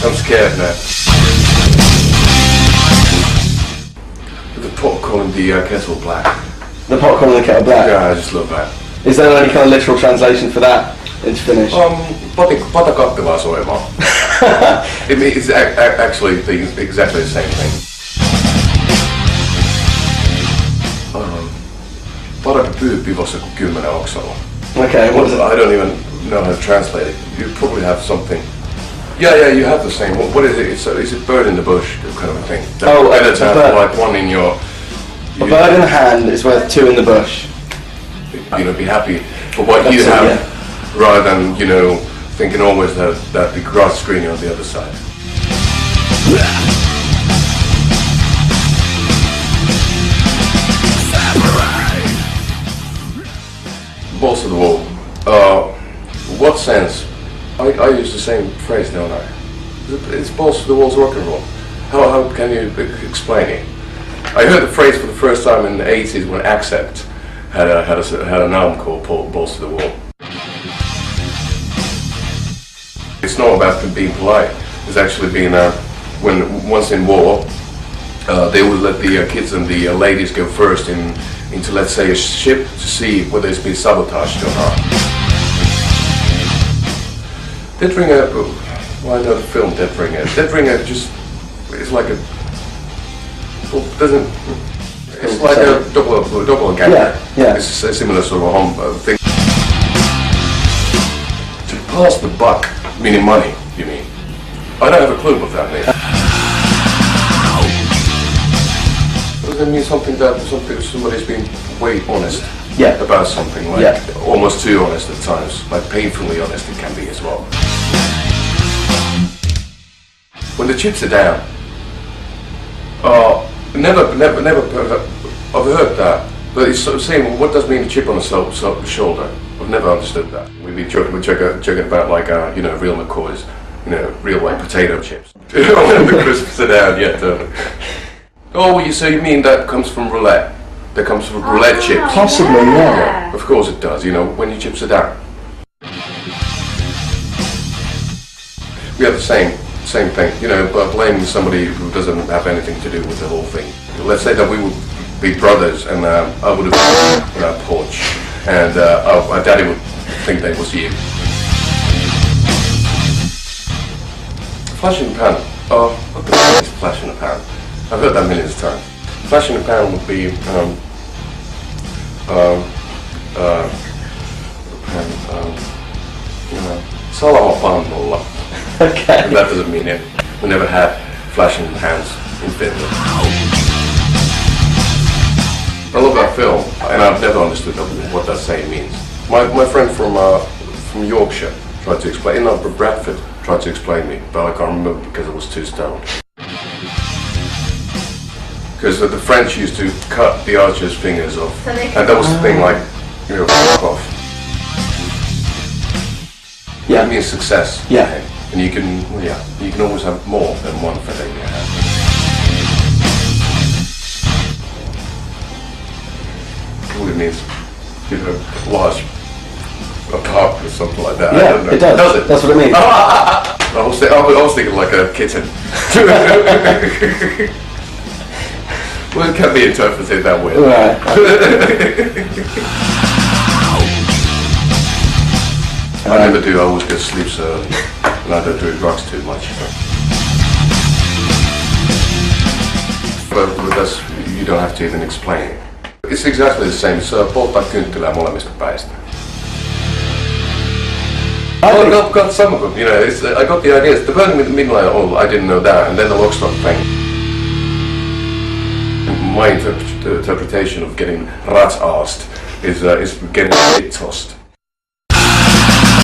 I'm scared now. The pot calling the kettle black. The pot calling the kettle black? Yeah, I just love that. Is there any kind of literal translation for that in Finnish? Pata kattilaa soimaan. It's actually exactly the same thing. Parempi pyy pivossa kuin 10 oksalla. Okay, what is it? I don't even know how to translate it. You probably have something. Yeah, you have the same. What is it? Is it bird in the bush kind of a thing? Better to have like one in your... A bird in the hand is worth 2 in the bush. Be happy for what you have, rather than, thinking always that the grass is greener on the other side. Balls to the wall. What sense? I use the same phrase, don't I? It's balls to the walls rock and roll. How can you explain it? I heard the phrase for the first time in the 80s when Accept had an album called Balls to the Wall. It's not about being polite. It's actually being once in war, they would let the kids and the ladies go first into, let's say, a ship to see whether it's been sabotaged or not. Dead Ringer, well, I know the film Dead Ringer. Dead Ringer just is like a, it's like a doppelganger. Yeah. It's a similar sort of thing. To pass the buck, meaning money, you mean? I don't have a clue what that means. Does it mean something that somebody's been way honest about something, like almost too honest at times, like painfully honest it can be as well. When the chips are down, never I've heard that, but it's sort of saying, what does mean a chip on the shoulder? I've never understood that. We've been joking about like real McCoys, real like potato chips. When the crisps are down, so you mean that comes from roulette? That comes from roulette chips? Possibly, yeah. Of course it does. When your chips are down. We have the same thing, but blaming somebody who doesn't have anything to do with the whole thing. Let's say that we would be brothers, and I would have been on our porch, and my daddy would think that it was you. Flash in the pan. What the f*** is flash in the pan? I've heard that millions of times. Flash in the pan would be salama pannulla. Okay. And that doesn't mean it. We never had flash in the pans in Finland. I love that film, and I've never understood what that saying means. My friend from Yorkshire tried to explain, Bradford tried to explain me, but I can't remember because I was too stoned. Because the French used to cut the archer's fingers off, and that was the thing, like, fuck off. Yeah. It means success. Yeah. Okay? And you can always have more than one thing you have. It means, large apartment or something like that. Yeah, I don't know. it does. Does it? That's what it means. I was thinking like a kitten. Well, it can be interpreted that way. Right. I never do. I always go to sleep so early, and I don't do drugs too much. But that's, you don't have to even explain it. It's exactly the same. So polttaa kynttilää molemmista päistä. I got some of them. I got the ideas. The burning with the midnight oil, I didn't know that, and then the lockstock thing. My interpretation of getting rat-arsed is getting shit tossed.